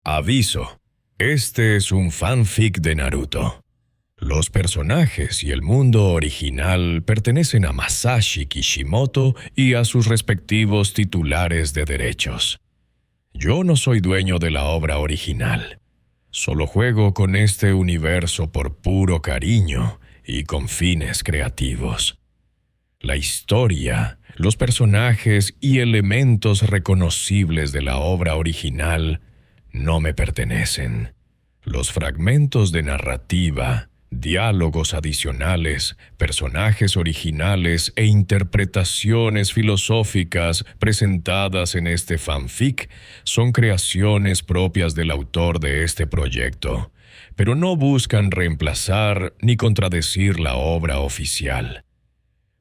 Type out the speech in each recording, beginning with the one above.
Aviso, este es un fanfic de Naruto. Los personajes y el mundo original pertenecen a Masashi Kishimoto y a sus respectivos titulares de derechos. Yo no soy dueño de la obra original. Solo juego con este universo por puro cariño y con fines creativos. La historia, los personajes y elementos reconocibles de la obra original no me pertenecen. Los fragmentos de narrativa, diálogos adicionales, personajes originales e interpretaciones filosóficas presentadas en este fanfic son creaciones propias del autor de este proyecto, pero no buscan reemplazar ni contradecir la obra oficial.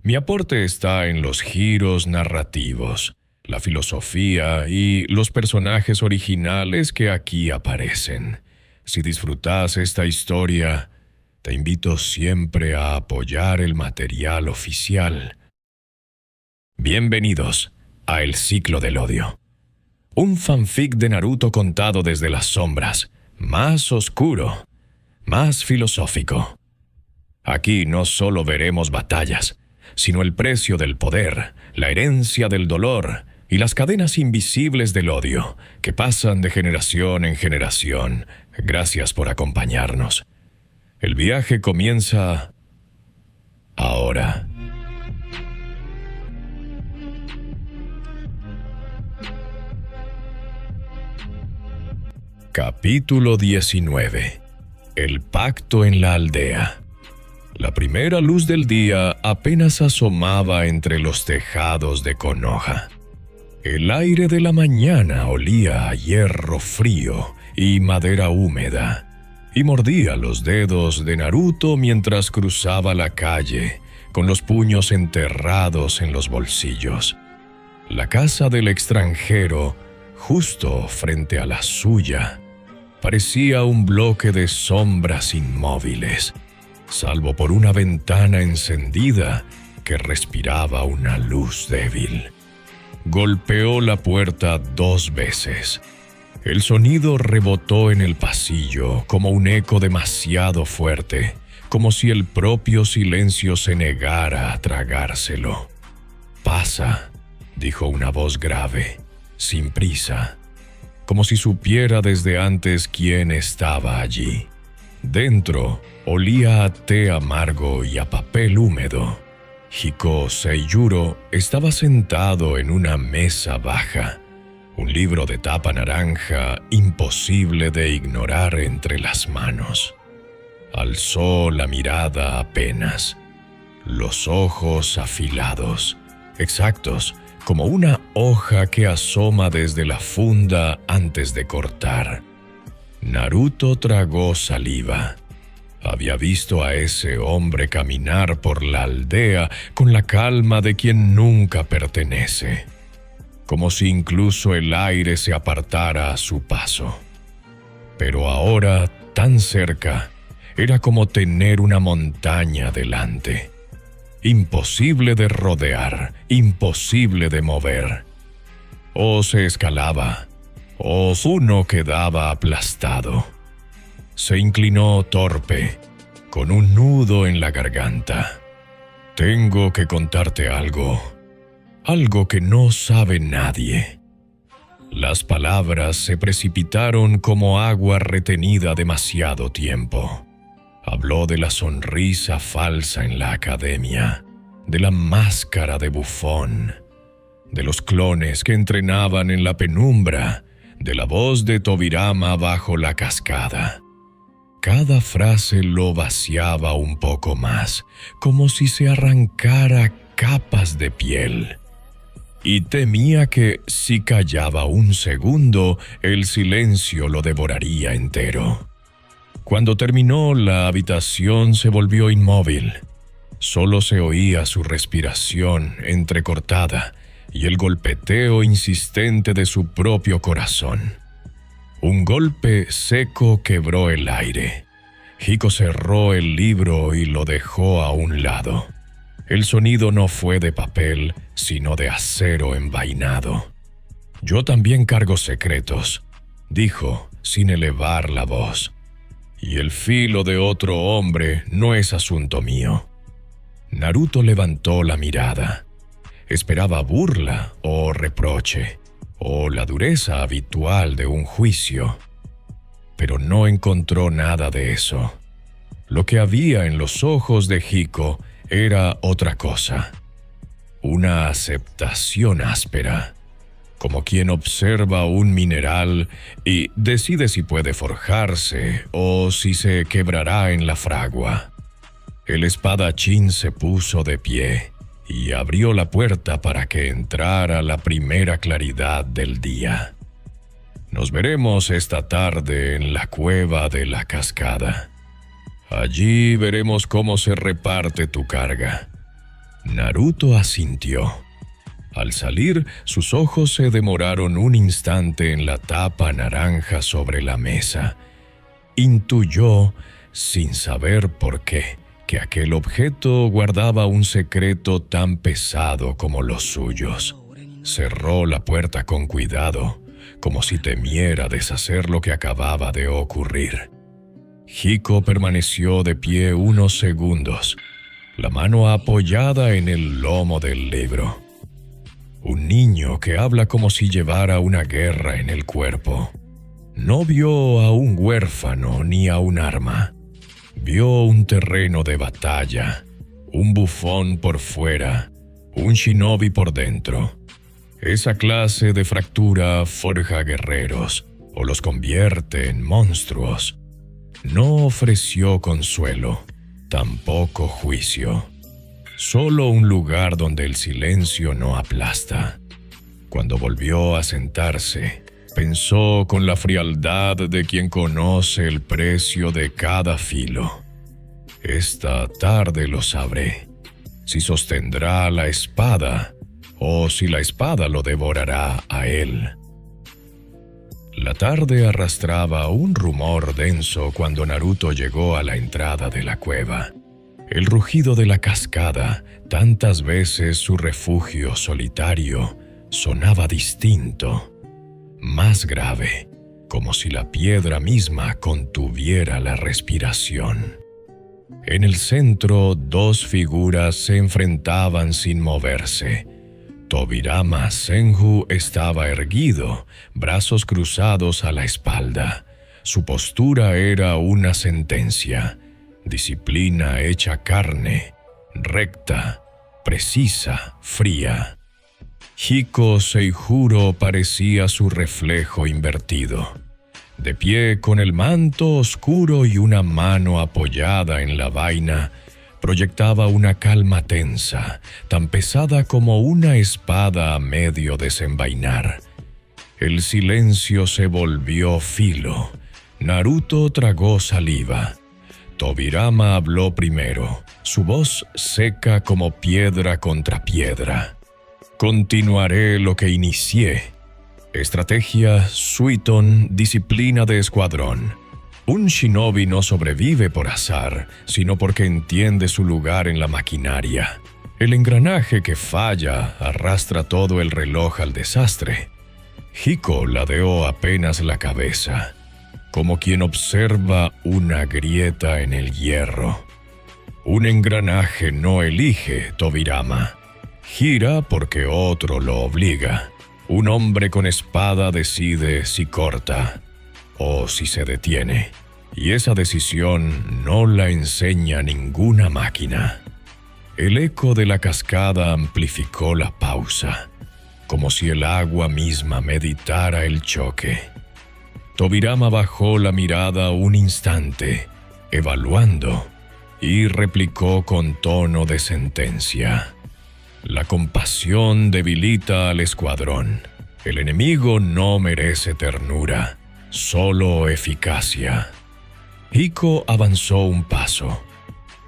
Mi aporte está en los giros narrativos, la filosofía y los personajes originales que aquí aparecen. Si disfrutas esta historia, te invito siempre a apoyar el material oficial. Bienvenidos a El Ciclo del Odio. Un fanfic de Naruto contado desde las sombras, más oscuro, más filosófico. Aquí no solo veremos batallas, sino el precio del poder, la herencia del dolor y las cadenas invisibles del odio que pasan de generación en generación. Gracias por acompañarnos. El viaje comienza ahora. Capítulo 19. El pacto en la aldea. La primera luz del día apenas asomaba entre los tejados de Konoha. El aire de la mañana olía a hierro frío y madera húmeda, y mordía los dedos de Naruto mientras cruzaba la calle, con los puños enterrados en los bolsillos. La casa del extranjero, justo frente a la suya, parecía un bloque de sombras inmóviles, salvo por una ventana encendida que respiraba una luz débil. Golpeó la puerta 2 veces. El sonido rebotó en el pasillo como un eco demasiado fuerte, como si el propio silencio se negara a tragárselo. «Pasa», dijo una voz grave, sin prisa, como si supiera desde antes quién estaba allí. Dentro olía a té amargo y a papel húmedo. Hiko Seiyuro estaba sentado en una mesa baja, un libro de tapa naranja imposible de ignorar entre las manos. Alzó la mirada apenas, los ojos afilados, exactos como una hoja que asoma desde la funda antes de cortar. Naruto tragó saliva. Había visto a ese hombre caminar por la aldea con la calma de quien nunca pertenece, como si incluso el aire se apartara a su paso. Pero ahora, tan cerca, era como tener una montaña delante. Imposible de rodear, imposible de mover. O se escalaba, o uno quedaba aplastado. Se inclinó torpe, con un nudo en la garganta. «Tengo que contarte algo que no sabe nadie». Las palabras se precipitaron como agua retenida demasiado tiempo. Habló de la sonrisa falsa en la academia, de la máscara de bufón, de los clones que entrenaban en la penumbra, de la voz de Tobirama bajo la cascada. Cada frase lo vaciaba un poco más, como si se arrancara capas de piel. Y temía que, si callaba un segundo, el silencio lo devoraría entero. Cuando terminó, la habitación se volvió inmóvil. Solo se oía su respiración entrecortada y el golpeteo insistente de su propio corazón. Un golpe seco quebró el aire. Hiko cerró el libro y lo dejó a un lado. El sonido no fue de papel, sino de acero envainado. «Yo también cargo secretos», dijo, sin elevar la voz. Y el filo de otro hombre no es asunto mío. Naruto levantó la mirada. Esperaba burla o reproche, o la dureza habitual de un juicio. Pero no encontró nada de eso. Lo que había en los ojos de Hiko era otra cosa. Una aceptación áspera, como quien observa un mineral y decide si puede forjarse o si se quebrará en la fragua. El espadachín se puso de pie y abrió la puerta para que entrara la primera claridad del día. Nos veremos esta tarde en la cueva de la cascada. Allí veremos cómo se reparte tu carga. Naruto asintió. Al salir, sus ojos se demoraron un instante en la tapa naranja sobre la mesa. Intuyó, sin saber por qué, que aquel objeto guardaba un secreto tan pesado como los suyos. Cerró la puerta con cuidado, como si temiera deshacer lo que acababa de ocurrir. Hiko permaneció de pie unos segundos, la mano apoyada en el lomo del libro. Un niño que habla como si llevara una guerra en el cuerpo. No vio a un huérfano ni a un arma. Vio un terreno de batalla, un bufón por fuera, un shinobi por dentro. Esa clase de fractura forja guerreros o los convierte en monstruos. No ofreció consuelo, tampoco juicio. Solo un lugar donde el silencio no aplasta. Cuando volvió a sentarse, pensó con la frialdad de quien conoce el precio de cada filo. Esta tarde lo sabré, si sostendrá la espada o si la espada lo devorará a él. La tarde arrastraba un rumor denso cuando Naruto llegó a la entrada de la cueva. El rugido de la cascada, tantas veces su refugio solitario, sonaba distinto, más grave, como si la piedra misma contuviera la respiración. En el centro, dos figuras se enfrentaban sin moverse. Tobirama Senju estaba erguido, brazos cruzados a la espalda. Su postura era una sentencia: disciplina hecha carne, recta, precisa, fría. Hiko Seijuro parecía su reflejo invertido. De pie con el manto oscuro y una mano apoyada en la vaina, proyectaba una calma tensa, tan pesada como una espada a medio desenvainar. El silencio se volvió filo. Naruto tragó saliva. Tobirama habló primero, su voz seca como piedra contra piedra. Continuaré lo que inicié. Estrategia, Suiton, disciplina de escuadrón. Un shinobi no sobrevive por azar, sino porque entiende su lugar en la maquinaria. El engranaje que falla arrastra todo el reloj al desastre. Hiko ladeó apenas la cabeza, como quien observa una grieta en el hierro. Un engranaje no elige, Tobirama. Gira porque otro lo obliga. Un hombre con espada decide si corta o si se detiene, y esa decisión no la enseña ninguna máquina. El eco de la cascada amplificó la pausa, como si el agua misma meditara el choque. Tobirama bajó la mirada un instante, evaluando, y replicó con tono de sentencia: la compasión debilita al escuadrón. El enemigo no merece ternura, solo eficacia. Hiko avanzó un paso.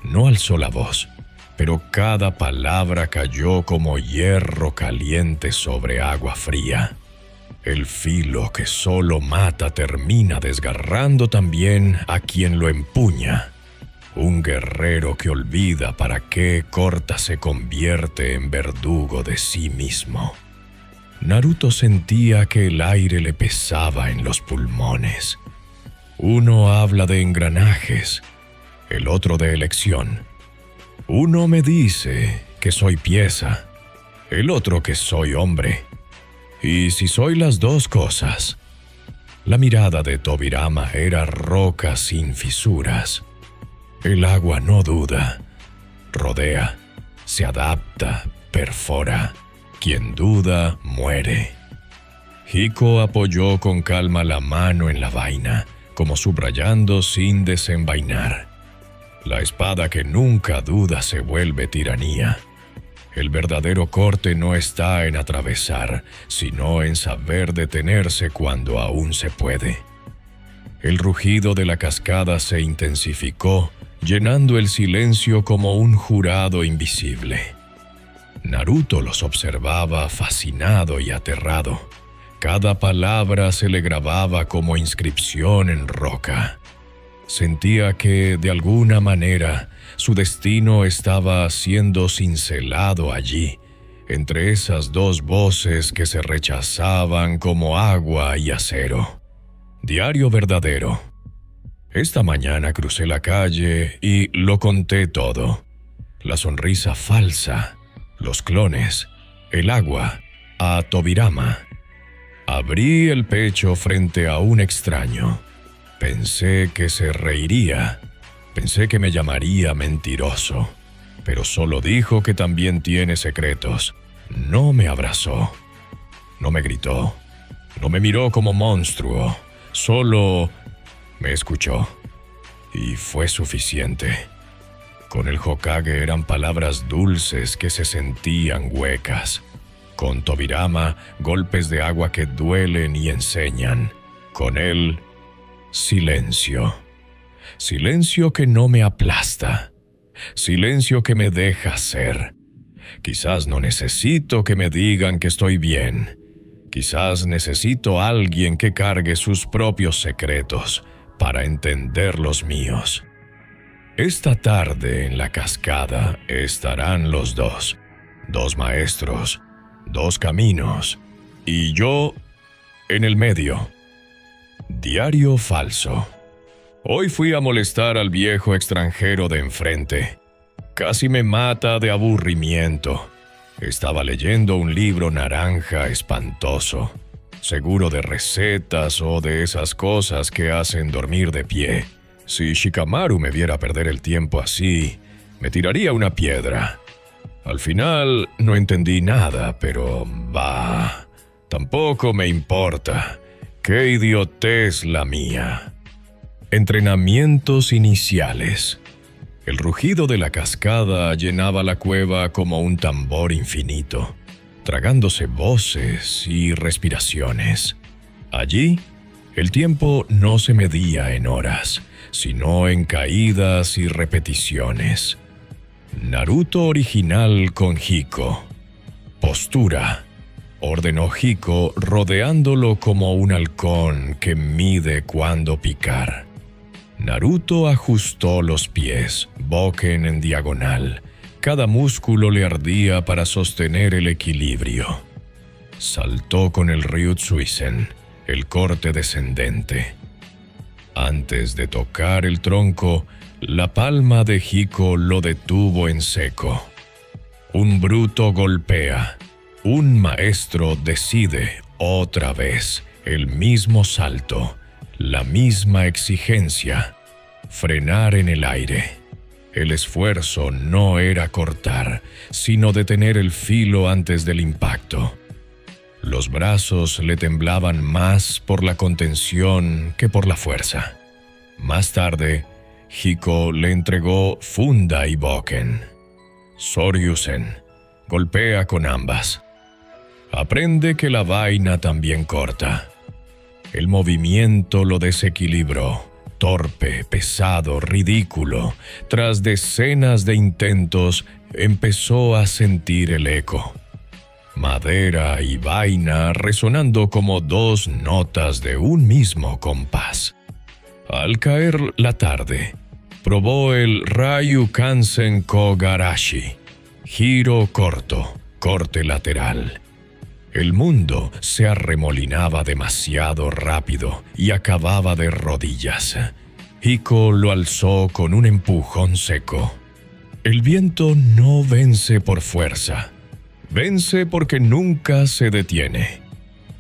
No alzó la voz, pero cada palabra cayó como hierro caliente sobre agua fría. El filo que solo mata termina desgarrando también a quien lo empuña. Un guerrero que olvida para qué corta se convierte en verdugo de sí mismo. Naruto sentía que el aire le pesaba en los pulmones. Uno habla de engranajes, el otro de elección. Uno me dice que soy pieza, el otro que soy hombre. Y si soy las dos cosas. La mirada de Tobirama era roca sin fisuras. El agua no duda, rodea, se adapta, perfora. Quien duda, muere. Hiko apoyó con calma la mano en la vaina, como subrayando sin desenvainar. La espada que nunca duda se vuelve tiranía. El verdadero corte no está en atravesar, sino en saber detenerse cuando aún se puede. El rugido de la cascada se intensificó, llenando el silencio como un jurado invisible. Naruto los observaba fascinado y aterrado. Cada palabra se le grababa como inscripción en roca. Sentía que, de alguna manera, su destino estaba siendo cincelado allí, entre esas dos voces que se rechazaban como agua y acero. Diario verdadero. Esta mañana crucé la calle y lo conté todo. La sonrisa falsa, los clones, el agua, a Tobirama. Abrí el pecho frente a un extraño. Pensé que se reiría. Pensé que me llamaría mentiroso. Pero solo dijo que también tiene secretos. No me abrazó. No me gritó. No me miró como monstruo. Solo me escuchó. Y fue suficiente. Con el Hokage eran palabras dulces que se sentían huecas. Con Tobirama, golpes de agua que duelen y enseñan. Con él, silencio. Silencio que no me aplasta. Silencio que me deja ser. Quizás no necesito que me digan que estoy bien. Quizás necesito a alguien que cargue sus propios secretos para entender los míos. Esta tarde en la cascada estarán los dos. Dos maestros, dos caminos, y yo en el medio. Diario falso. Hoy fui a molestar al viejo extranjero de enfrente. Casi me mata de aburrimiento. Estaba leyendo un libro naranja espantoso, seguro de recetas o de esas cosas que hacen dormir de pie. Si Shikamaru me viera perder el tiempo así, me tiraría una piedra. Al final no entendí nada, pero tampoco me importa. ¡Qué idiotez la mía! Entrenamientos iniciales. El rugido de la cascada llenaba la cueva como un tambor infinito, tragándose voces y respiraciones. Allí, el tiempo no se medía en horas, sino en caídas y repeticiones. Naruto original con Hiko. Postura. Ordenó Hiko rodeándolo como un halcón que mide cuándo picar. Naruto ajustó los pies, Boken en diagonal. Cada músculo le ardía para sostener el equilibrio. Saltó con el Ryutsuisen, el corte descendente. Antes de tocar el tronco, la palma de Hiko lo detuvo en seco. Un bruto golpea. Un maestro decide otra vez el mismo salto, la misma exigencia, frenar en el aire. El esfuerzo no era cortar, sino detener el filo antes del impacto. Los brazos le temblaban más por la contención que por la fuerza. Más tarde, Hiko le entregó funda y boken. Soryusen, golpea con ambas. Aprende que la vaina también corta. El movimiento lo desequilibró, torpe, pesado, ridículo. Tras decenas de intentos, empezó a sentir el eco. Madera y vaina resonando como dos notas de un mismo compás. Al caer la tarde, probó el Ryukansen Kogarashi, giro corto, corte lateral. El mundo se arremolinaba demasiado rápido y acababa de rodillas. Hiko lo alzó con un empujón seco. El viento no vence por fuerza, vence porque nunca se detiene.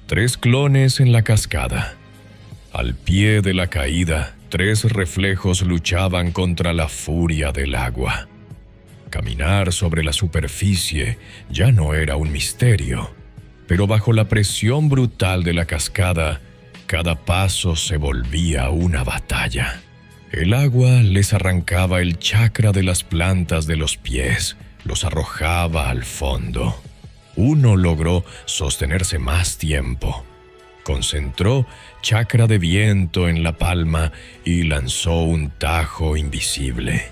3 clones en la cascada. Al pie de la caída, 3 reflejos luchaban contra la furia del agua. Caminar sobre la superficie ya no era un misterio, pero bajo la presión brutal de la cascada, cada paso se volvía una batalla. El agua les arrancaba el chakra de las plantas de los pies, los arrojaba al fondo. Uno logró sostenerse más tiempo. Concentró chakra de viento en la palma y lanzó un tajo invisible.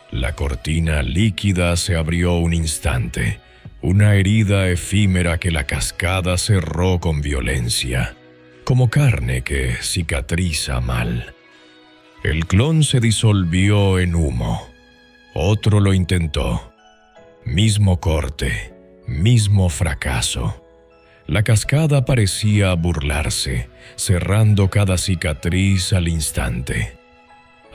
La cortina líquida se abrió un instante, una herida efímera que la cascada cerró con violencia, como carne que cicatriza mal. El clon se disolvió en humo. Otro lo intentó. Mismo corte, mismo fracaso. La cascada parecía burlarse, cerrando cada cicatriz al instante.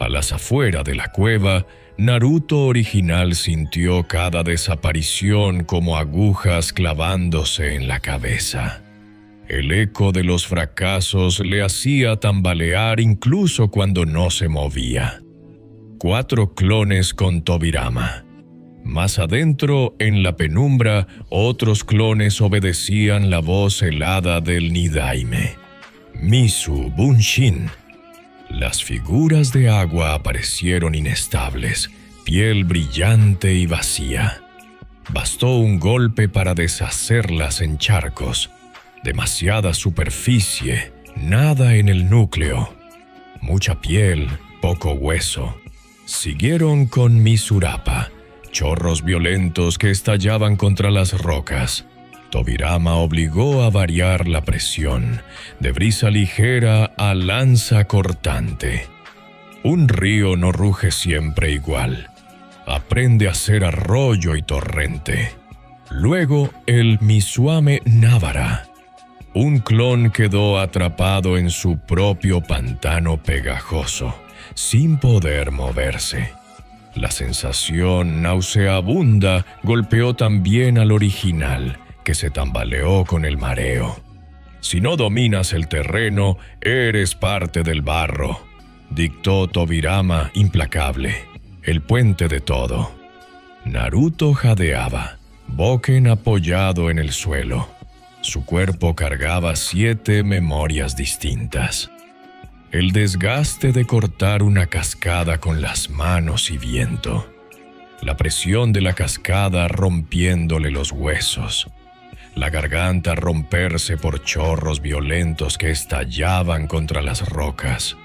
A las afueras de la cueva, Naruto original sintió cada desaparición como agujas clavándose en la cabeza. El eco de los fracasos le hacía tambalear incluso cuando no se movía. 4 clones con Tobirama. Más adentro, en la penumbra, otros clones obedecían la voz helada del Nidaime. Misu Bunshin. Las figuras de agua aparecieron inestables, piel brillante y vacía. Bastó un golpe para deshacerlas en charcos. Demasiada superficie, nada en el núcleo. Mucha piel, poco hueso. Siguieron con Misurapa, chorros violentos que estallaban contra las rocas. Tobirama obligó a variar la presión, de brisa ligera a lanza cortante. Un río no ruge siempre igual. Aprende a ser arroyo y torrente. Luego el Misuame Navara. Un clon quedó atrapado en su propio pantano pegajoso, sin poder moverse. La sensación nauseabunda golpeó también al original, que se tambaleó con el mareo. Si no dominas el terreno, eres parte del barro, dictó Tobirama implacable, el puente de todo. Naruto jadeaba, Boken apoyado en el suelo. Su cuerpo cargaba 7 memorias distintas. El desgaste de cortar una cascada con las manos y viento. La presión de la cascada rompiéndole los huesos. La garganta romperse por chorros violentos que estallaban contra las rocas.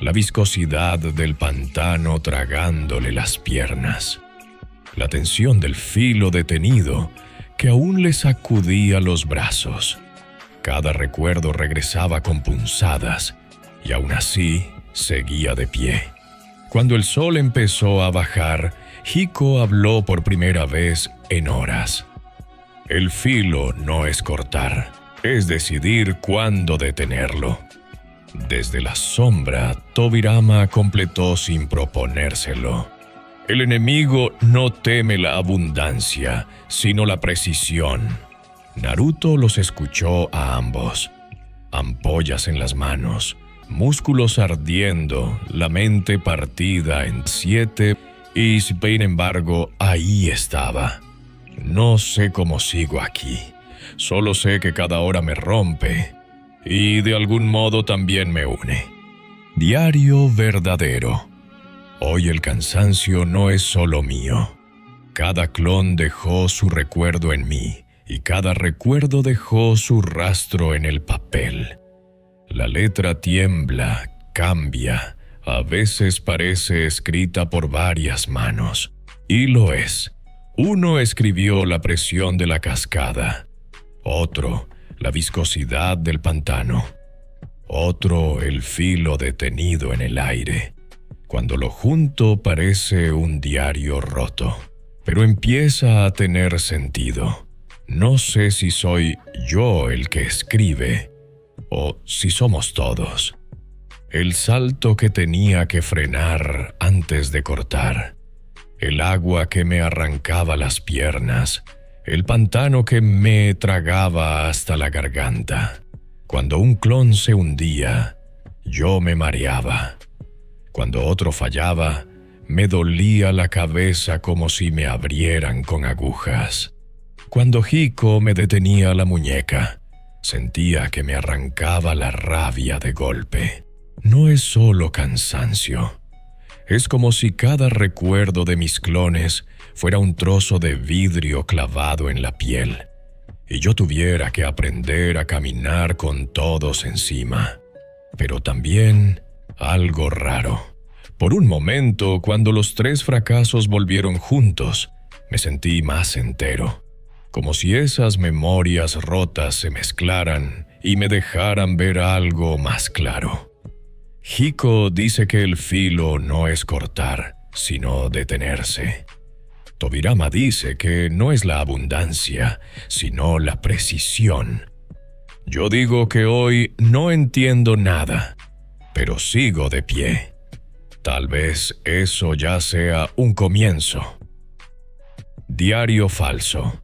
La viscosidad del pantano tragándole las piernas. La tensión del filo detenido que aún le sacudía los brazos. Cada recuerdo regresaba con punzadas y aún así seguía de pie. Cuando el sol empezó a bajar, Hiko habló por primera vez en horas. El filo no es cortar, es decidir cuándo detenerlo. Desde la sombra, Tobirama completó sin proponérselo. El enemigo no teme la abundancia, sino la precisión. Naruto los escuchó a ambos. Ampollas en las manos, músculos ardiendo, la mente partida en 7, y sin embargo, ahí estaba. No sé cómo sigo aquí, solo sé que cada hora me rompe, y de algún modo también me une. Diario verdadero. Hoy el cansancio no es solo mío. Cada clon dejó su recuerdo en mí, y cada recuerdo dejó su rastro en el papel. La letra tiembla, cambia, a veces parece escrita por varias manos, y lo es. Uno escribió la presión de la cascada, otro la viscosidad del pantano, otro el filo detenido en el aire. Cuando lo junto parece un diario roto, pero empieza a tener sentido. No sé si soy yo el que escribe o si somos todos. El salto que tenía que frenar antes de cortar, el agua que me arrancaba las piernas, el pantano que me tragaba hasta la garganta. Cuando un clon se hundía, yo me mareaba. Cuando otro fallaba, me dolía la cabeza como si me abrieran con agujas. Cuando Hiko me detenía la muñeca, sentía que me arrancaba la rabia de golpe. No es solo cansancio. Es como si cada recuerdo de mis clones fuera un trozo de vidrio clavado en la piel, y yo tuviera que aprender a caminar con todos encima. Pero también algo raro. Por un momento, cuando los 3 fracasos volvieron juntos, me sentí más entero, como si esas memorias rotas se mezclaran y me dejaran ver algo más claro. Hiko dice que el filo no es cortar, sino detenerse. Tobirama dice que no es la abundancia, sino la precisión. Yo digo que hoy no entiendo nada, pero sigo de pie. Tal vez eso ya sea un comienzo. Diario falso.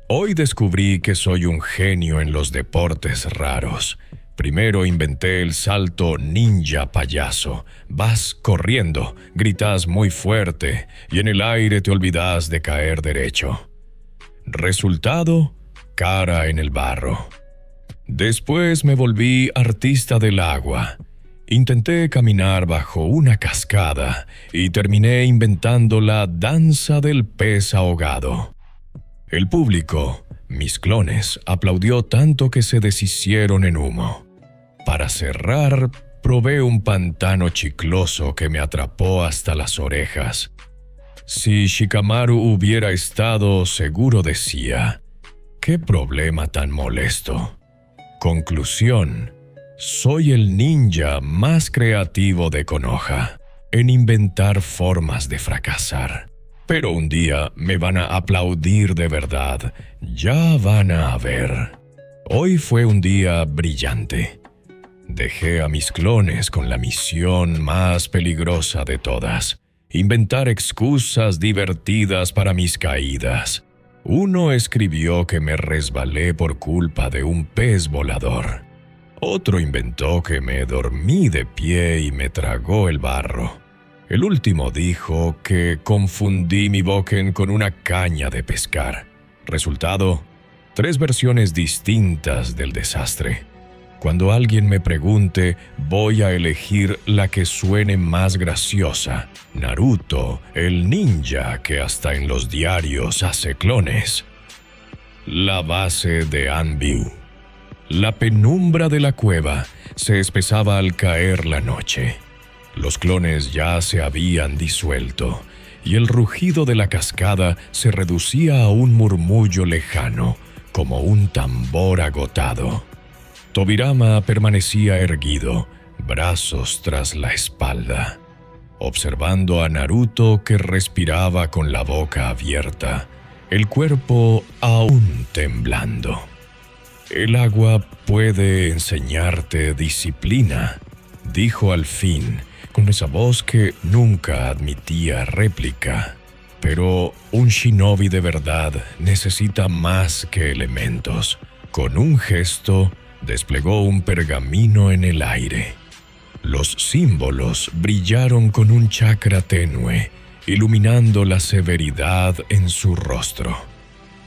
Hoy descubrí que soy un genio en los deportes raros. Primero inventé el salto ninja payaso. Vas corriendo, gritas muy fuerte y en el aire te olvidas de caer derecho. Resultado, cara en el barro. Después me volví artista del agua. Intenté caminar bajo una cascada y terminé inventando la danza del pez ahogado. El público, mis clones, aplaudió tanto que se deshicieron en humo. Para cerrar, probé un pantano chicloso que me atrapó hasta las orejas. Si Shikamaru hubiera estado, seguro decía, ¿qué problema tan molesto? Conclusión, soy el ninja más creativo de Konoha en inventar formas de fracasar. Pero un día me van a aplaudir de verdad, ya van a ver. Hoy fue un día brillante. Dejé a mis clones con la misión más peligrosa de todas: inventar excusas divertidas para mis caídas. Uno escribió que me resbalé por culpa de un pez volador. Otro inventó que me dormí de pie y me tragó el barro. El último dijo que confundí mi boken con una caña de pescar. Resultado, 3 versiones distintas del desastre. Cuando alguien me pregunte, voy a elegir la que suene más graciosa. Naruto, el ninja que hasta en los diarios hace clones. La base de Anbu. La penumbra de la cueva se espesaba al caer la noche. Los clones ya se habían disuelto, y el rugido de la cascada se reducía a un murmullo lejano, como un tambor agotado. Tobirama permanecía erguido, brazos tras la espalda, observando a Naruto que respiraba con la boca abierta, el cuerpo aún temblando. El agua puede enseñarte disciplina, dijo al fin, con esa voz que nunca admitía réplica. Pero un shinobi de verdad necesita más que elementos. Con un gesto, desplegó un pergamino en el aire. Los símbolos brillaron con un chakra tenue, iluminando la severidad en su rostro.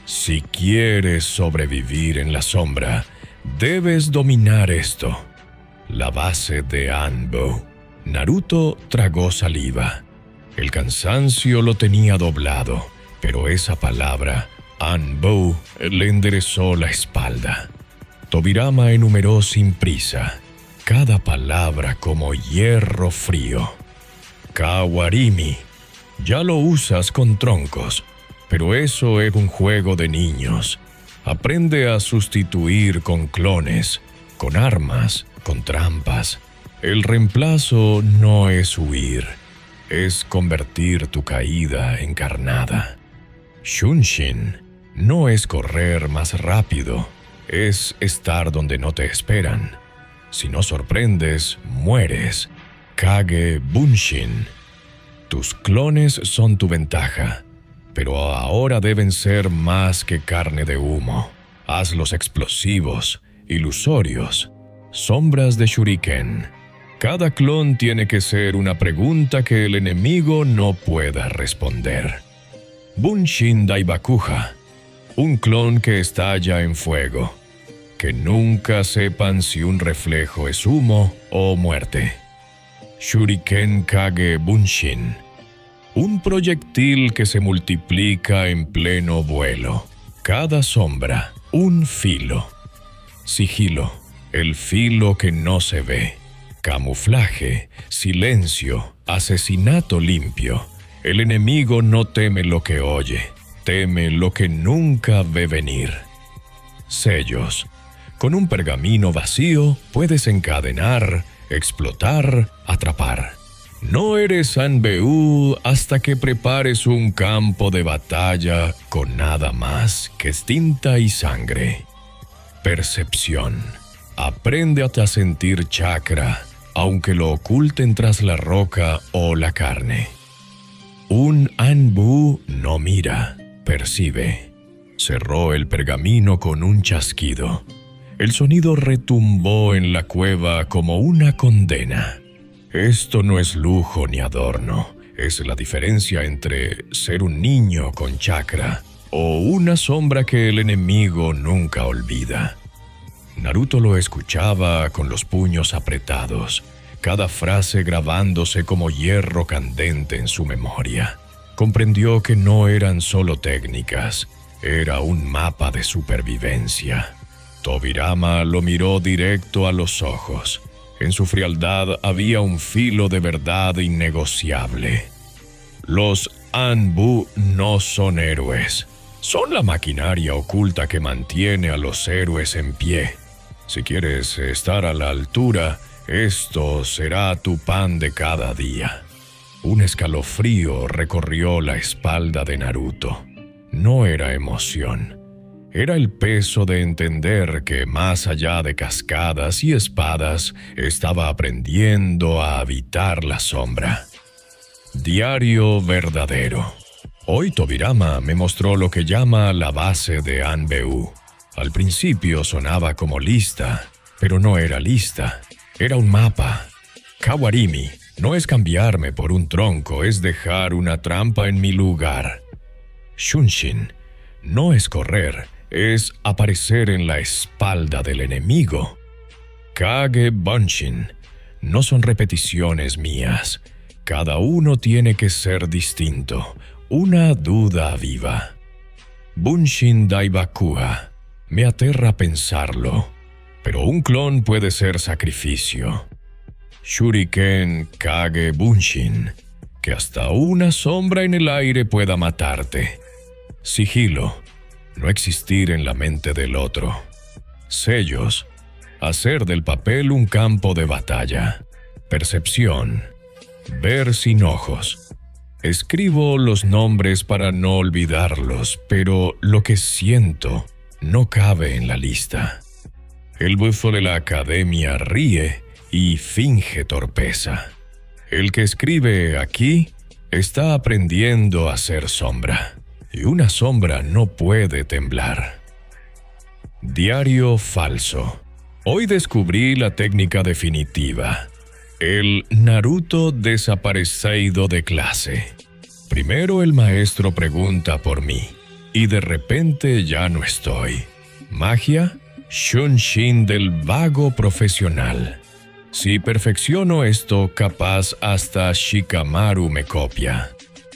Si quieres sobrevivir en la sombra, debes dominar esto. La base de Anbu. Naruto tragó saliva. El cansancio lo tenía doblado, pero esa palabra, Anbu, le enderezó la espalda. Tobirama enumeró sin prisa, cada palabra como hierro frío. Kawarimi, ya lo usas con troncos, pero eso es un juego de niños. Aprende a sustituir con clones, con armas, con trampas. El reemplazo no es huir, es convertir tu caída en carnada. Shunshin, no es correr más rápido, es estar donde no te esperan. Si no sorprendes, mueres. Kage Bunshin. Tus clones son tu ventaja, pero ahora deben ser más que carne de humo. Hazlos explosivos, ilusorios, sombras de shuriken. Cada clon tiene que ser una pregunta que el enemigo no pueda responder. Bunshin Daibakuja, un clon que estalla en fuego, que nunca sepan si un reflejo es humo o muerte. Shuriken Kage Bunshin, un proyectil que se multiplica en pleno vuelo. Cada sombra, un filo. Sigilo, el filo que no se ve. Camuflaje, silencio, asesinato limpio. El enemigo no teme lo que oye, teme lo que nunca ve venir. Sellos. Con un pergamino vacío puedes encadenar, explotar, atrapar. No eres Anbu hasta que prepares un campo de batalla con nada más que tinta y sangre. Percepción. Aprende a sentir chakra, aunque lo oculten tras la roca o la carne. Un Anbu no mira, percibe. Cerró el pergamino con un chasquido. El sonido retumbó en la cueva como una condena. Esto no es lujo ni adorno, es la diferencia entre ser un niño con chakra o una sombra que el enemigo nunca olvida. Naruto lo escuchaba con los puños apretados, cada frase grabándose como hierro candente en su memoria. Comprendió que no eran solo técnicas, era un mapa de supervivencia. Tobirama lo miró directo a los ojos. En su frialdad había un filo de verdad innegociable. Los Anbu no son héroes. Son la maquinaria oculta que mantiene a los héroes en pie. Si quieres estar a la altura, esto será tu pan de cada día. Un escalofrío recorrió la espalda de Naruto. No era emoción. Era el peso de entender que más allá de cascadas y espadas, estaba aprendiendo a habitar la sombra. Diario verdadero. Hoy Tobirama me mostró lo que llama la base de Anbu. Al principio sonaba como lista, pero no era lista. Era un mapa. Kawarimi no es cambiarme por un tronco, es dejar una trampa en mi lugar. Shunshin no es correr, es aparecer en la espalda del enemigo. Kage Bunshin no son repeticiones mías. Cada uno tiene que ser distinto, una duda viva. Bunshin Daibakuja, me aterra pensarlo, pero un clon puede ser sacrificio. Shuriken Kage Bunshin, que hasta una sombra en el aire pueda matarte. Sigilo, no existir en la mente del otro. Sellos, hacer del papel un campo de batalla. Percepción, ver sin ojos. Escribo los nombres para no olvidarlos, pero lo que siento no cabe en la lista. El bufo de la academia ríe y finge torpeza. El que escribe aquí está aprendiendo a ser sombra. Y una sombra no puede temblar. Diario falso. Hoy descubrí la técnica definitiva. El Naruto desaparecido de clase. Primero el maestro pregunta por mí, y de repente ya no estoy. Magia, Shunshin del vago profesional. Si perfecciono esto, capaz hasta Shikamaru me copia.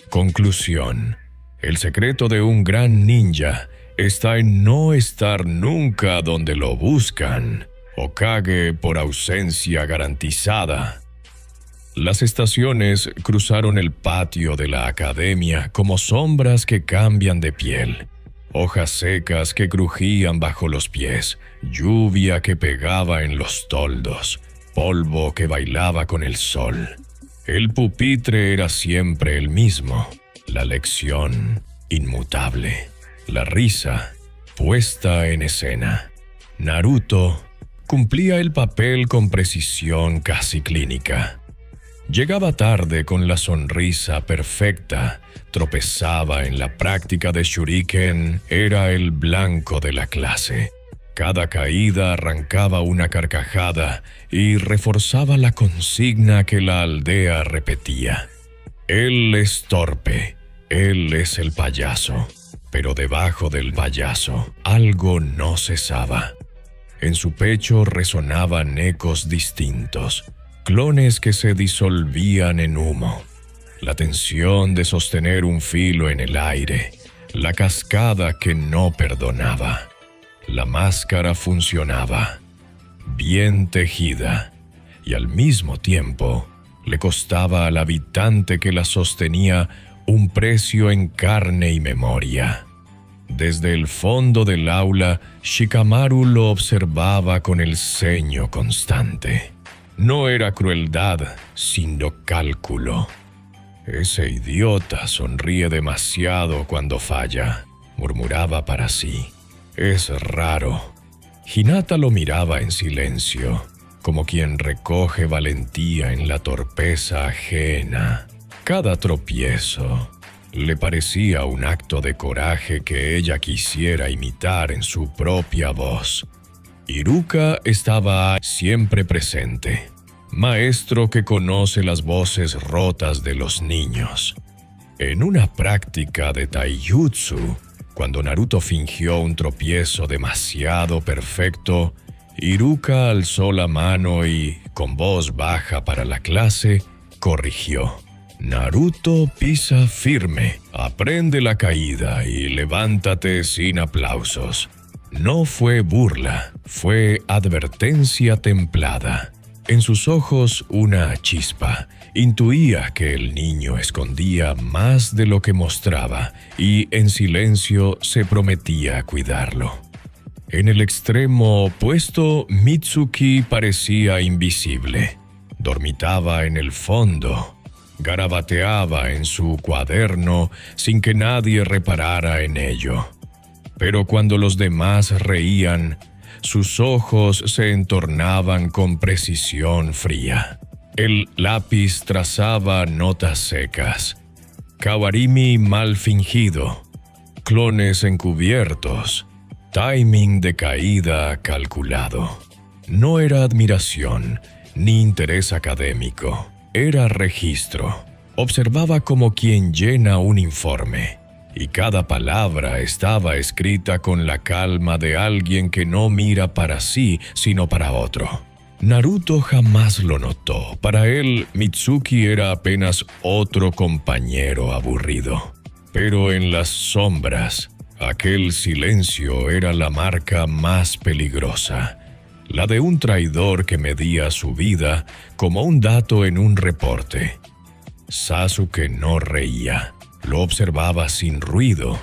Conclusión. El secreto de un gran ninja está en no estar nunca donde lo buscan. Hokage por ausencia garantizada. Las estaciones cruzaron el patio de la academia como sombras que cambian de piel. Hojas secas que crujían bajo los pies, lluvia que pegaba en los toldos, polvo que bailaba con el sol. El pupitre era siempre el mismo. La lección, inmutable. la risa puesta en escena. Naruto cumplía el papel con precisión casi clínica. Llegaba tarde con la sonrisa perfecta, tropezaba en la práctica de Shuriken, era el blanco de la clase. Cada caída arrancaba una carcajada y reforzaba la consigna que la aldea repetía. Él es torpe, él es el payaso. Pero debajo del payaso algo no cesaba. En su pecho resonaban ecos distintos, clones que se disolvían en humo. La tensión de sostener un filo en el aire, la cascada que no perdonaba. La máscara funcionaba, bien tejida, y al mismo tiempo le costaba al habitante que la sostenía un precio en carne y memoria. Desde el fondo del aula, Shikamaru lo observaba con el ceño constante. No era crueldad, sino cálculo. Ese idiota sonríe demasiado cuando falla, murmuraba para sí. Es raro. Hinata lo miraba en silencio, como quien recoge valentía en la torpeza ajena. Cada tropiezo le parecía un acto de coraje que ella quisiera imitar en su propia voz. Iruka estaba siempre presente, maestro que conoce las voces rotas de los niños. En una práctica de taijutsu, cuando Naruto fingió un tropiezo demasiado perfecto, Iruka alzó la mano y, con voz baja para la clase, corrigió. Naruto pisa firme, aprende la caída y levántate sin aplausos. No fue burla, fue advertencia templada. En sus ojos una chispa. Intuía que el niño escondía más de lo que mostraba y en silencio se prometía cuidarlo. En el extremo opuesto, Mitsuki parecía invisible. Dormitaba en el fondo. Garabateaba en su cuaderno sin que nadie reparara en ello. Pero cuando los demás reían, sus ojos se entornaban con precisión fría. El lápiz trazaba notas secas. Kawarimi mal fingido. Clones encubiertos. Timing de caída calculado. No era admiración, ni interés académico. Era registro. Observaba como quien llena un informe, y cada palabra estaba escrita con la calma de alguien que no mira para sí, sino para otro. Naruto jamás lo notó. Para él, Mitsuki era apenas otro compañero aburrido. Pero en las sombras, aquel silencio era la marca más peligrosa. La de un traidor que medía su vida como un dato en un reporte. Sasuke no reía. Lo observaba sin ruido,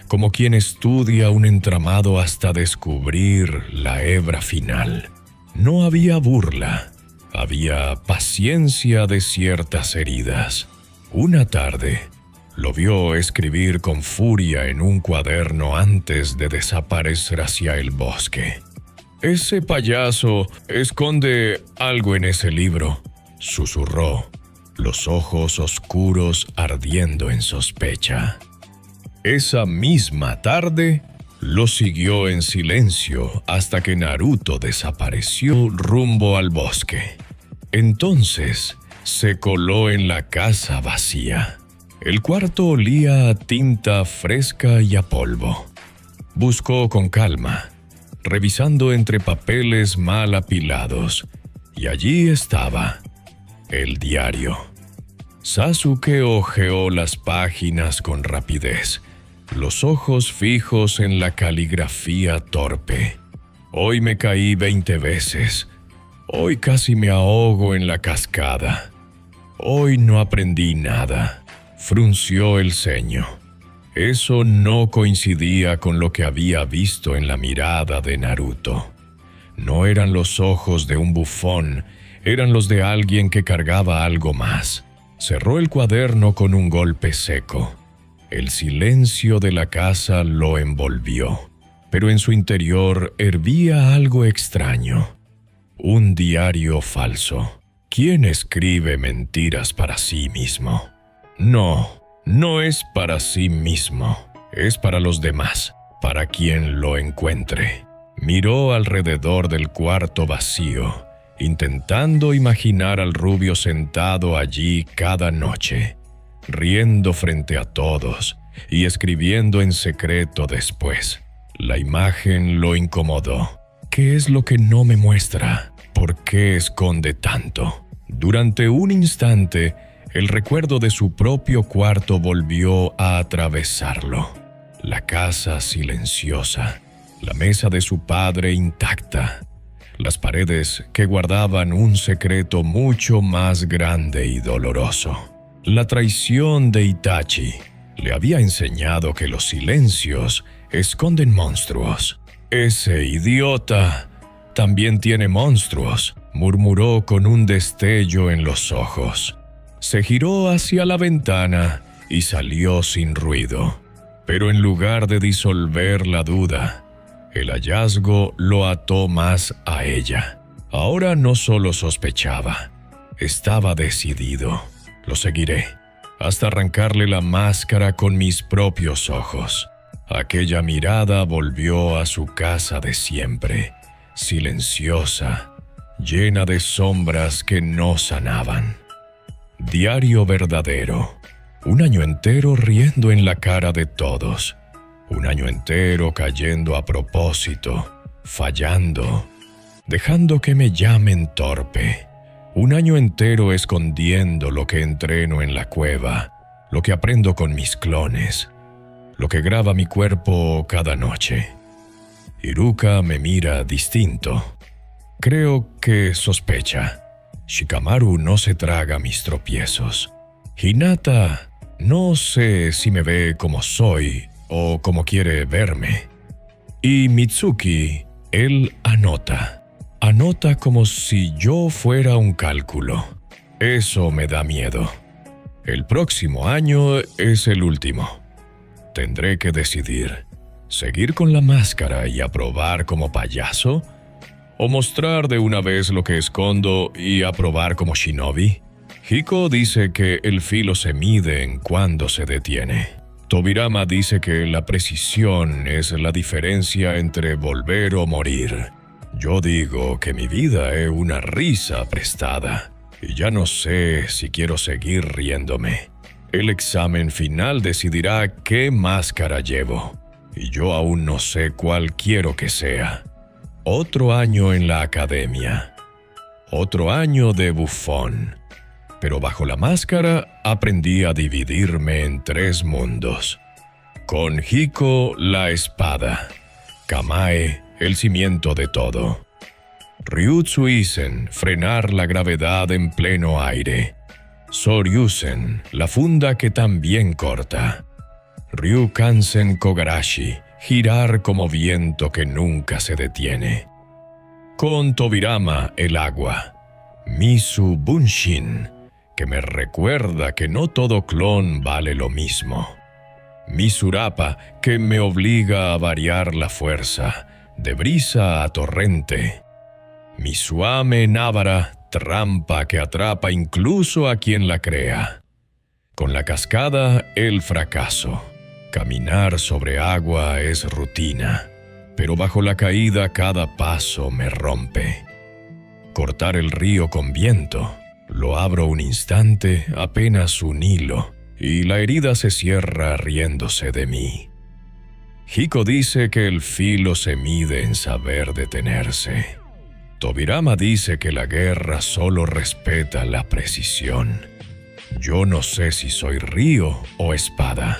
como quien estudia un entramado hasta descubrir la hebra final. No había burla, había paciencia de ciertas heridas. Una tarde, lo vio escribir con furia en un cuaderno antes de desaparecer hacia el bosque. «Ese payaso esconde algo en ese libro», susurró, los ojos oscuros ardiendo en sospecha. Esa misma tarde, lo siguió en silencio hasta que Naruto desapareció rumbo al bosque. Entonces, se coló en la casa vacía. El cuarto olía a tinta fresca y a polvo. Buscó con calma, revisando entre papeles mal apilados, y allí estaba, el diario. Sasuke hojeó las páginas con rapidez, los ojos fijos en la caligrafía torpe. Hoy me caí 20 veces. Hoy casi me ahogo en la cascada. Hoy no aprendí nada. Frunció el ceño. Eso no coincidía con lo que había visto en la mirada de Naruto. No eran los ojos de un bufón, eran los de alguien que cargaba algo más. Cerró el cuaderno con un golpe seco. El silencio de la casa lo envolvió, pero en su interior hervía algo extraño. Un diario falso. ¿Quién escribe mentiras para sí mismo? No, no es para sí mismo. Es para los demás, para quien lo encuentre. Miró alrededor del cuarto vacío, intentando imaginar al rubio sentado allí cada noche, riendo frente a todos y escribiendo en secreto después. La imagen lo incomodó. ¿Qué es lo que no me muestra? ¿Por qué esconde tanto? Durante un instante, el recuerdo de su propio cuarto volvió a atravesarlo. La casa silenciosa, la mesa de su padre intacta, las paredes que guardaban un secreto mucho más grande y doloroso. La traición de Itachi le había enseñado que los silencios esconden monstruos. «Ese idiota también tiene monstruos», murmuró con un destello en los ojos. Se giró hacia la ventana y salió sin ruido. Pero en lugar de disolver la duda, el hallazgo lo ató más a ella. Ahora no solo sospechaba, estaba decidido. Lo seguiré, hasta arrancarle la máscara con mis propios ojos. Aquella mirada volvió a su casa de siempre, silenciosa, llena de sombras que no sanaban. Diario verdadero. Un año entero riendo en la cara de todos. Un año entero cayendo a propósito, fallando, dejando que me llamen torpe. Un año entero escondiendo lo que entreno en la cueva, lo que aprendo con mis clones, lo que graba mi cuerpo cada noche. Iruka me mira distinto. Creo que sospecha. Shikamaru no se traga mis tropiezos. Hinata no sé si me ve como soy o como quiere verme. Y Mitsuki, él anota. Anota como si yo fuera un cálculo. Eso me da miedo. El próximo año es el último. Tendré que decidir, ¿seguir con la máscara y aprobar como payaso? ¿O mostrar de una vez lo que escondo y aprobar como shinobi? Hiko dice que el filo se mide en cuando se detiene. Tobirama dice que la precisión es la diferencia entre volver o morir. Yo digo que mi vida es una risa prestada y ya no sé si quiero seguir riéndome. El examen final decidirá qué máscara llevo y yo aún no sé cuál quiero que sea. Otro año en la academia. Otro año de bufón. Pero bajo la máscara aprendí a dividirme en 3 mundos. Con Hiko, la espada. Kamae, el cimiento de todo. Ryutsuisen, frenar la gravedad en pleno aire. Soryusen, la funda que también corta. Ryukansen Kogarashi, girar como viento que nunca se detiene. Con Tobirama, el agua. Misu Bunshin, que me recuerda que no todo clon vale lo mismo. Misurapa, que me obliga a variar la fuerza, de brisa a torrente. Misuame Návara, trampa que atrapa incluso a quien la crea. Con la cascada, el fracaso. Caminar sobre agua es rutina, pero bajo la caída cada paso me rompe. Cortar el río con viento. Lo abro un instante, apenas un hilo, y la herida se cierra riéndose de mí. Hiko dice que el filo se mide en saber detenerse. Tobirama dice que la guerra solo respeta la precisión. Yo no sé si soy río o espada.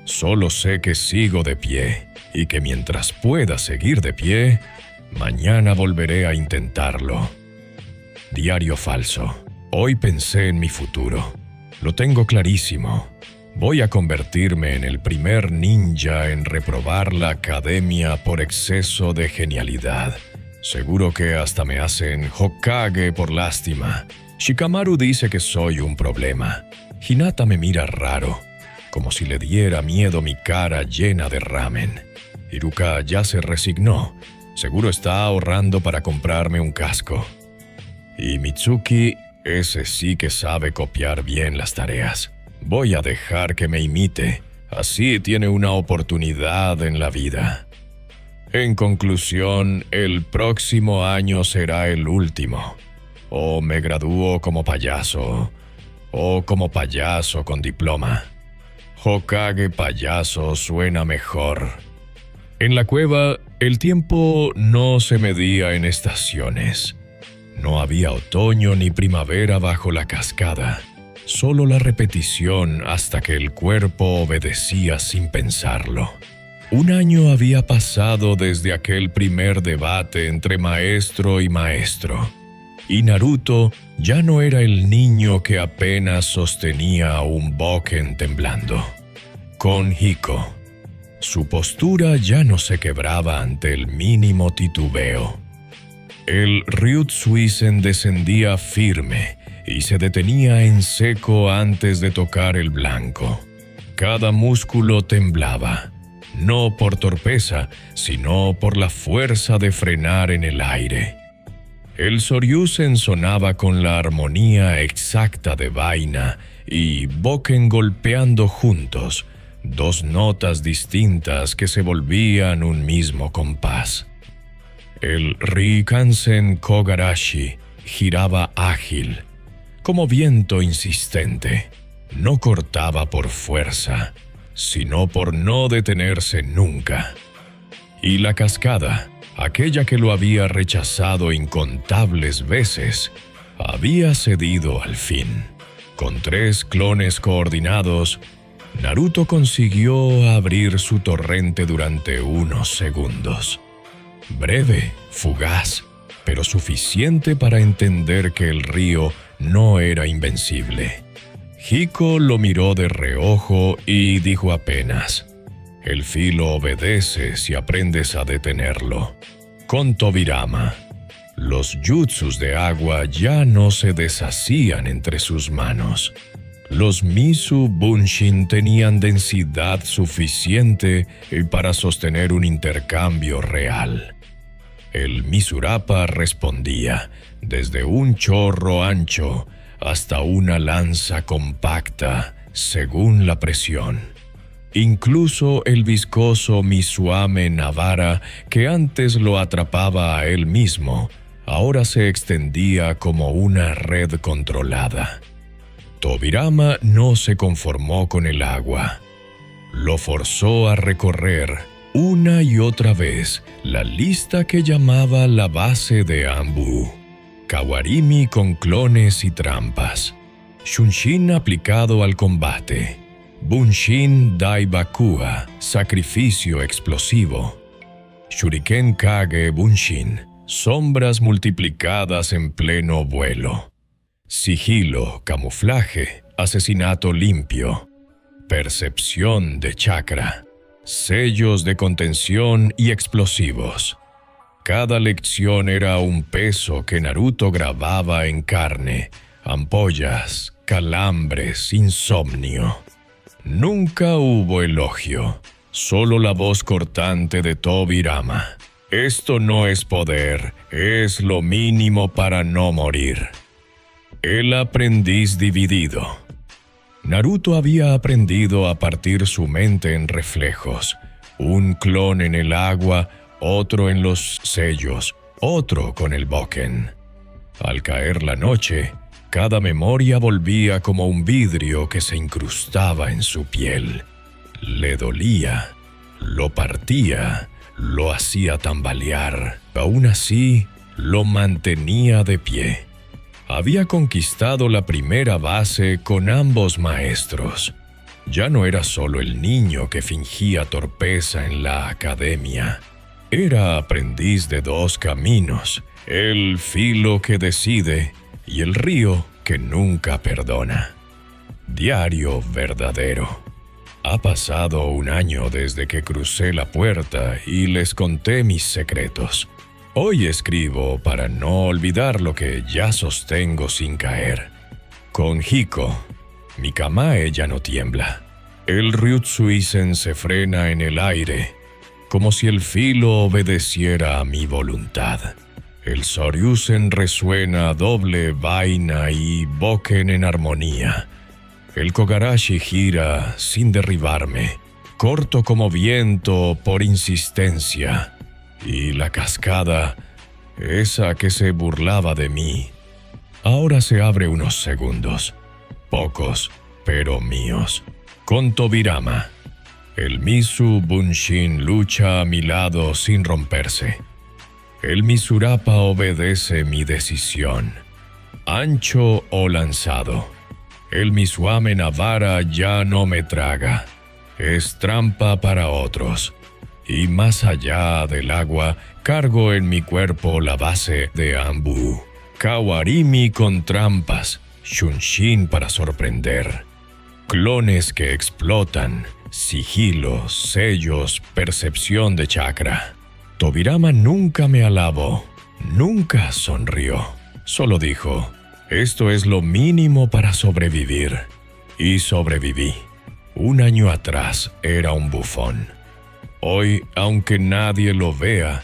Solo sé que sigo de pie y que mientras pueda seguir de pie, mañana volveré a intentarlo. Diario falso. Hoy pensé en mi futuro. Lo tengo clarísimo. Voy a convertirme en el primer ninja en reprobar la academia por exceso de genialidad. Seguro que hasta me hacen Hokage por lástima. Shikamaru dice que soy un problema. Hinata me mira raro. como si le diera miedo mi cara llena de ramen. Iruka ya se resignó. Seguro está ahorrando para comprarme un casco. Y Mitsuki, ese sí que sabe copiar bien las tareas. Voy a dejar que me imite. Así tiene una oportunidad en la vida. En conclusión, el próximo año será el último. O me gradúo como payaso, o como payaso con diploma. Hokage payaso suena mejor. En la cueva, el tiempo no se medía en estaciones. No había otoño ni primavera bajo la cascada. Solo la repetición hasta que el cuerpo obedecía sin pensarlo. Un año había pasado desde aquel primer debate entre maestro y maestro. Y Naruto ya no era el niño que apenas sostenía un bokken temblando. Con Hiko, su postura ya no se quebraba ante el mínimo titubeo. El Ryutsuisen descendía firme y se detenía en seco antes de tocar el blanco. Cada músculo temblaba, no por torpeza, sino por la fuerza de frenar en el aire. El Shoryuken sonaba con la armonía exacta de vaina y bokken golpeando juntos, dos notas distintas que se volvían un mismo compás. El Rikansen Kogarashi giraba ágil, como viento insistente. No cortaba por fuerza, sino por no detenerse nunca. Y la cascada, aquella que lo había rechazado incontables veces, había cedido al fin. Con 3 clones coordinados, Naruto consiguió abrir su torrente durante unos segundos. Breve, fugaz, pero suficiente para entender que el río no era invencible. Hiko lo miró de reojo y dijo apenas: «El filo obedece si aprendes a detenerlo». Con Tobirama, los jutsus de agua ya no se deshacían entre sus manos. Los Mizu Bunshin tenían densidad suficiente para sostener un intercambio real. El Misurapa respondía, desde un chorro ancho hasta una lanza compacta, según la presión. Incluso el viscoso Misuame Navara, que antes lo atrapaba a él mismo, ahora se extendía como una red controlada. Tobirama no se conformó con el agua. Lo forzó a recorrer una y otra vez la lista que llamaba la base de Anbu. Kawarimi con clones y trampas. Shunshin aplicado al combate. Bunshin Daibakua, sacrificio explosivo. Shuriken Kage Bunshin, sombras multiplicadas en pleno vuelo. Sigilo, camuflaje, asesinato limpio. Percepción de chakra. Sellos de contención y explosivos. Cada lección era un peso que Naruto grababa en carne, ampollas, calambres, insomnio. Nunca hubo elogio, solo la voz cortante de Tobirama. Esto no es poder, es lo mínimo para no morir. El aprendiz dividido. Naruto había aprendido a partir su mente en reflejos. Un clon en el agua, otro en los sellos, otro con el bokken. Al caer la noche, cada memoria volvía como un vidrio que se incrustaba en su piel. Le dolía, lo partía, lo hacía tambalear. Aún así, lo mantenía de pie. Había conquistado la primera base con ambos maestros. Ya no era solo el niño que fingía torpeza en la academia. Era aprendiz de 2 caminos, el filo que decide y el río que nunca perdona. Diario verdadero. Ha pasado un año desde que crucé la puerta y les conté mis secretos. Hoy escribo para no olvidar lo que ya sostengo sin caer. Con Hiko, mi kamae ya no tiembla. El Ryutsuisen se frena en el aire, como si el filo obedeciera a mi voluntad. El Soryusen resuena a doble vaina y boken en armonía. El Kogarashi gira sin derribarme, corto como viento por insistencia. Y la cascada, esa que se burlaba de mí, ahora se abre unos segundos, pocos, pero míos. Con Tobirama, el Mizu Bunshin lucha a mi lado sin romperse. El Misurapa obedece mi decisión, ancho o lanzado. El Misuame Navara ya no me traga, es trampa para otros. Y más allá del agua, cargo en mi cuerpo la base de Anbu. Kawarimi con trampas, Shunshin para sorprender. Clones que explotan, sigilos, sellos, percepción de chakra. Tobirama nunca me alabó, nunca sonrió. Solo dijo, esto es lo mínimo para sobrevivir. Y sobreviví. 1 año atrás era un bufón. Hoy, aunque nadie lo vea,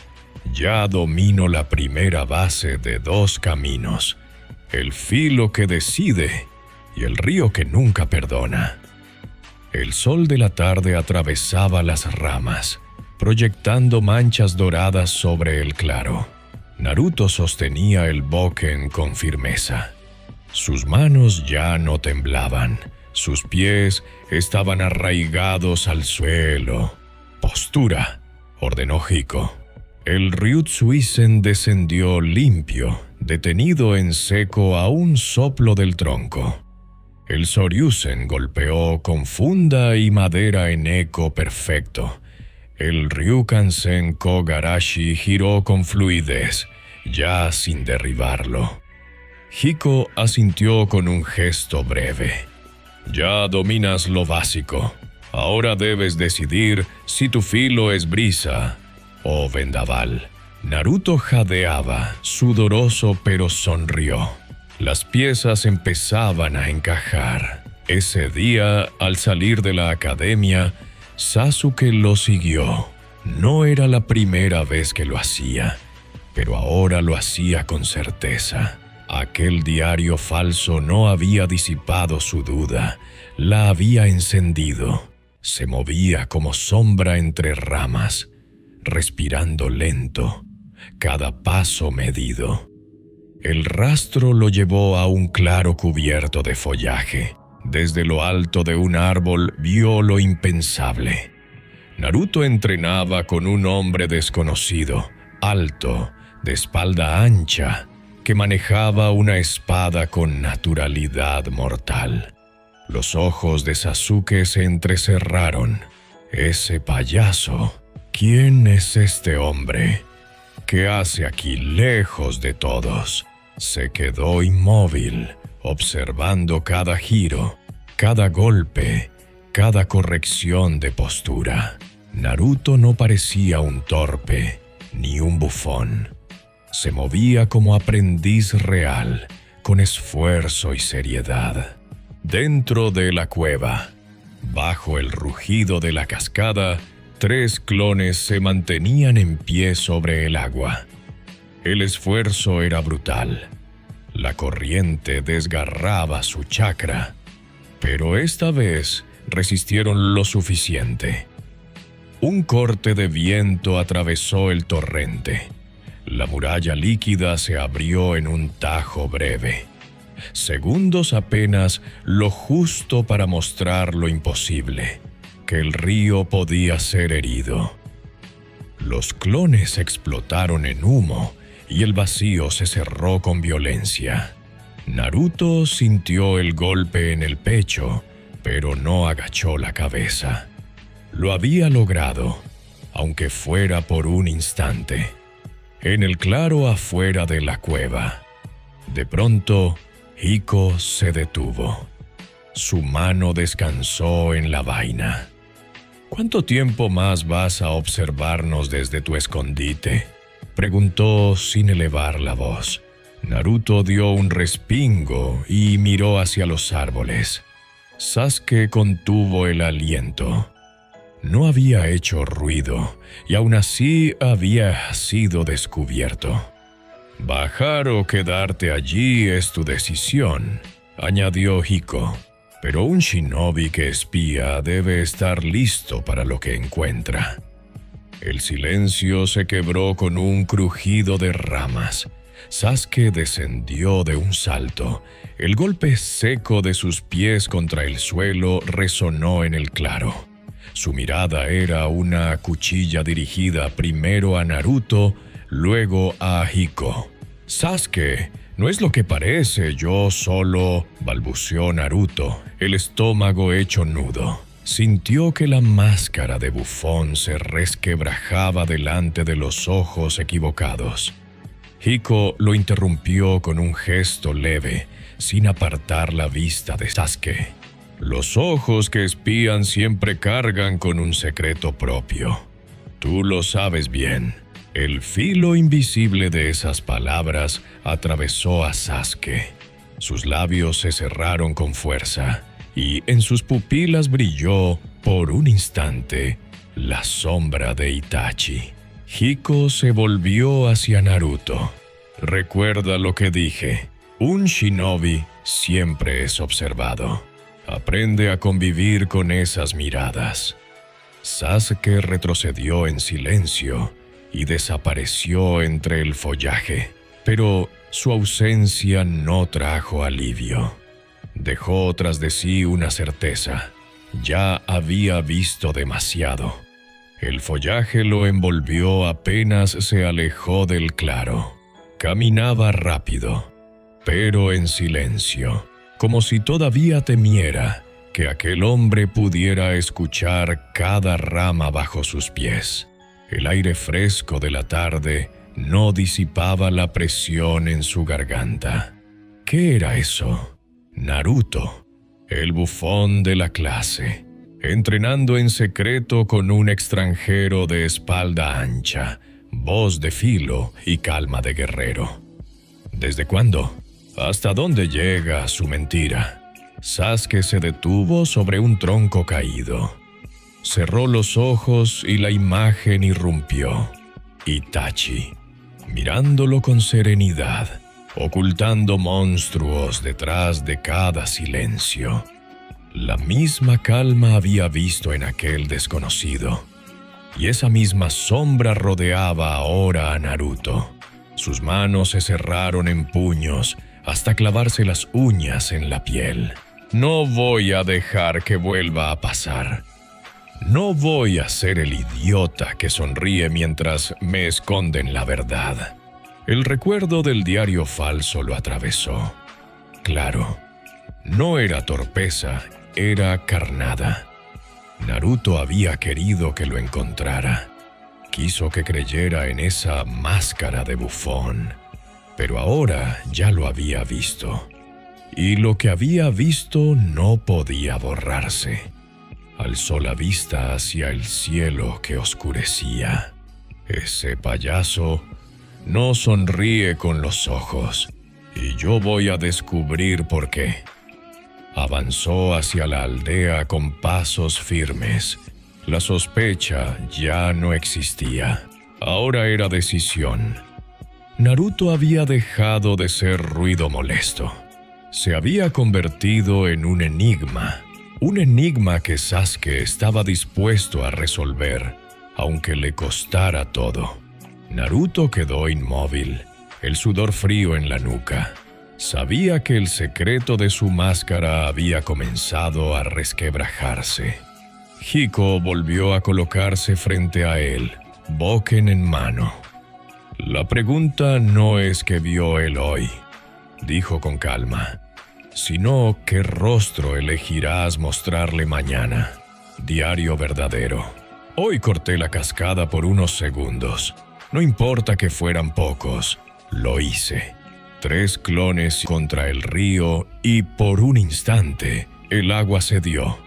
ya domino la primera base de 2 caminos. El filo que decide y el río que nunca perdona. El sol de la tarde atravesaba las ramas, proyectando manchas doradas sobre el claro. Naruto sostenía el boken con firmeza. Sus manos ya no temblaban, sus pies estaban arraigados al suelo. «Postura», ordenó Hiko. El Ryutsuisen descendió limpio, detenido en seco a un soplo del tronco. El Soryusen golpeó con funda y madera en eco perfecto. El Ryukansen Kogarashi giró con fluidez, ya sin derribarlo. Hiko asintió con un gesto breve. «Ya dominas lo básico. Ahora debes decidir si tu filo es brisa o vendaval». Naruto jadeaba, sudoroso, pero sonrió. Las piezas empezaban a encajar. Ese día, al salir de la academia, Sasuke lo siguió. No era la primera vez que lo hacía, pero ahora lo hacía con certeza. Aquel diario falso no había disipado su duda, la había encendido. Se movía como sombra entre ramas, respirando lento, cada paso medido. El rastro lo llevó a un claro cubierto de follaje. Desde lo alto de un árbol vio lo impensable. Naruto entrenaba con un hombre desconocido, alto, de espalda ancha, que manejaba una espada con naturalidad mortal. Los ojos de Sasuke se entrecerraron. Ese payaso, ¿quién es este hombre? ¿Qué hace aquí lejos de todos? Se quedó inmóvil, observando cada giro, cada golpe, cada corrección de postura. Naruto no parecía un torpe, ni un bufón. Se movía como aprendiz real, con esfuerzo y seriedad. Dentro de la cueva, bajo el rugido de la cascada, 3 clones se mantenían en pie sobre el agua. El esfuerzo era brutal. La corriente desgarraba su chakra, pero esta vez resistieron lo suficiente. Un corte de viento atravesó el torrente. La muralla líquida se abrió en un tajo breve. Segundos apenas, lo justo para mostrar lo imposible, que el río podía ser herido. Los clones explotaron en humo y el vacío se cerró con violencia. Naruto sintió el golpe en el pecho, pero no agachó la cabeza. Lo había logrado, aunque fuera por un instante. En el claro afuera de la cueva, de pronto, Hiko se detuvo. Su mano descansó en la vaina. «¿Cuánto tiempo más vas a observarnos desde tu escondite?», preguntó sin elevar la voz. Naruto dio un respingo y miró hacia los árboles. Sasuke contuvo el aliento. No había hecho ruido y aún así había sido descubierto. «Bajar o quedarte allí es tu decisión», añadió Hiko. «Pero un shinobi que espía debe estar listo para lo que encuentra». El silencio se quebró con un crujido de ramas. Sasuke descendió de un salto. El golpe seco de sus pies contra el suelo resonó en el claro. Su mirada era una cuchilla dirigida primero a Naruto, luego a Hiko. «Sasuke, no es lo que parece, yo solo», balbuceó Naruto, el estómago hecho nudo. Sintió que la máscara de bufón se resquebrajaba delante de los ojos equivocados. Hiko lo interrumpió con un gesto leve, sin apartar la vista de Sasuke. «Los ojos que espían siempre cargan con un secreto propio. Tú lo sabes bien». El filo invisible de esas palabras atravesó a Sasuke. Sus labios se cerraron con fuerza y en sus pupilas brilló, por un instante, la sombra de Itachi. Hiko se volvió hacia Naruto. «Recuerda lo que dije. Un shinobi siempre es observado. Aprende a convivir con esas miradas». Sasuke retrocedió en silencio y desapareció entre el follaje, pero su ausencia no trajo alivio. Dejó tras de sí una certeza: ya había visto demasiado. El follaje lo envolvió apenas se alejó del claro. Caminaba rápido, pero en silencio, como si todavía temiera que aquel hombre pudiera escuchar cada rama bajo sus pies. El aire fresco de la tarde no disipaba la presión en su garganta. ¿Qué era eso? Naruto, el bufón de la clase, entrenando en secreto con un extranjero de espalda ancha, voz de filo y calma de guerrero. ¿Desde cuándo? ¿Hasta dónde llega su mentira? Sasuke se detuvo sobre un tronco caído. Cerró los ojos y la imagen irrumpió. Itachi, mirándolo con serenidad, ocultando monstruos detrás de cada silencio. La misma calma había visto en aquel desconocido, y esa misma sombra rodeaba ahora a Naruto. Sus manos se cerraron en puños hasta clavarse las uñas en la piel. «No voy a dejar que vuelva a pasar. No voy a ser el idiota que sonríe mientras me esconden la verdad». El recuerdo del diario falso lo atravesó. Claro, no era torpeza, era carnada. Naruto había querido que lo encontrara. Quiso que creyera en esa máscara de bufón. Pero ahora ya lo había visto. Y lo que había visto no podía borrarse. Alzó la vista hacia el cielo que oscurecía. Ese payaso no sonríe con los ojos, y yo voy a descubrir por qué. Avanzó hacia la aldea con pasos firmes. La sospecha ya no existía. Ahora era decisión. Naruto había dejado de ser ruido molesto. Se había convertido en un enigma que Sasuke estaba dispuesto a resolver, aunque le costara todo. Naruto quedó inmóvil, el sudor frío en la nuca. Sabía que el secreto de su máscara había comenzado a resquebrajarse. Hiko volvió a colocarse frente a él, boken en mano. «La pregunta no es qué vio él hoy», dijo con calma, «sino qué rostro elegirás mostrarle mañana. Diario verdadero. Hoy corté la cascada por unos segundos. No importa que fueran pocos, lo hice. 3 clones contra el río y por un instante el agua cedió.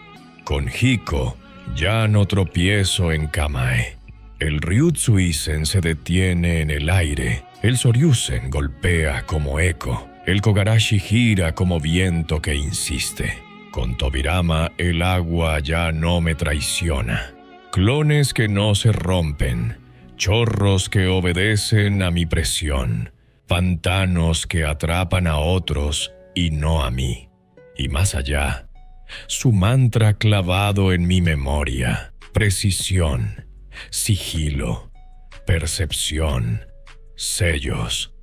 Con Hiko ya no tropiezo en Kamae. El Ryutsuisen se detiene en el aire, el Shoryuken golpea como eco, el Kogarashi gira como viento que insiste. Con Tobirama el agua ya no me traiciona. Clones que no se rompen, chorros que obedecen a mi presión, pantanos que atrapan a otros y no a mí. Y más allá, su mantra clavado en mi memoria: precisión, sigilo, percepción, sellos.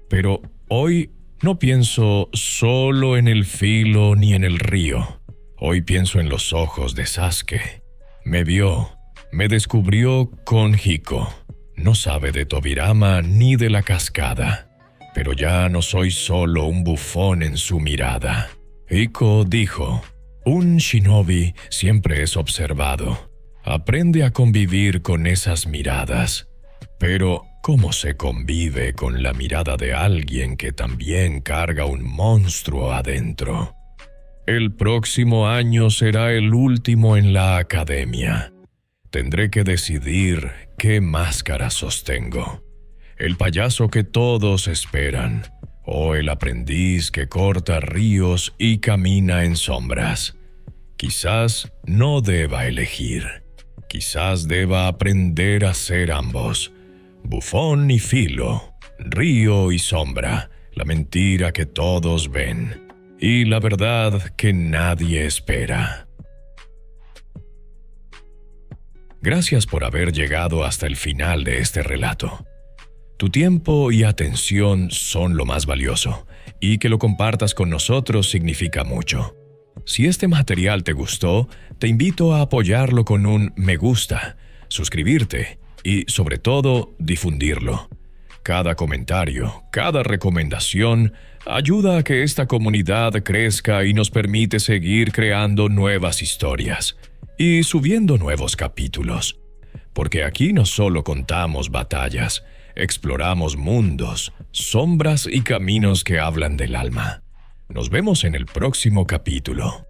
Pero hoy no pienso solo en el filo ni en el río. Hoy pienso en los ojos de Sasuke. Me vio, me descubrió con Hiko. No sabe de Tobirama ni de la cascada, pero ya no soy solo un bufón en su mirada. Hiko dijo: un shinobi siempre es observado. Aprende a convivir con esas miradas. Pero, ¿cómo se convive con la mirada de alguien que también carga un monstruo adentro? El próximo año será el último en la academia. Tendré que decidir qué máscara sostengo: el payaso que todos esperan, o el aprendiz que corta ríos y camina en sombras. Quizás no deba elegir. Quizás deba aprender a ser ambos: bufón y filo, río y sombra, la mentira que todos ven y la verdad que nadie espera. Gracias por haber llegado hasta el final de este relato. Tu tiempo y atención son lo más valioso, y que lo compartas con nosotros significa mucho. Si este material te gustó, te invito a apoyarlo con un me gusta, suscribirte y, sobre todo, difundirlo. Cada comentario, cada recomendación ayuda a que esta comunidad crezca y nos permite seguir creando nuevas historias y subiendo nuevos capítulos. Porque aquí no solo contamos batallas, exploramos mundos, sombras y caminos que hablan del alma. Nos vemos en el próximo capítulo.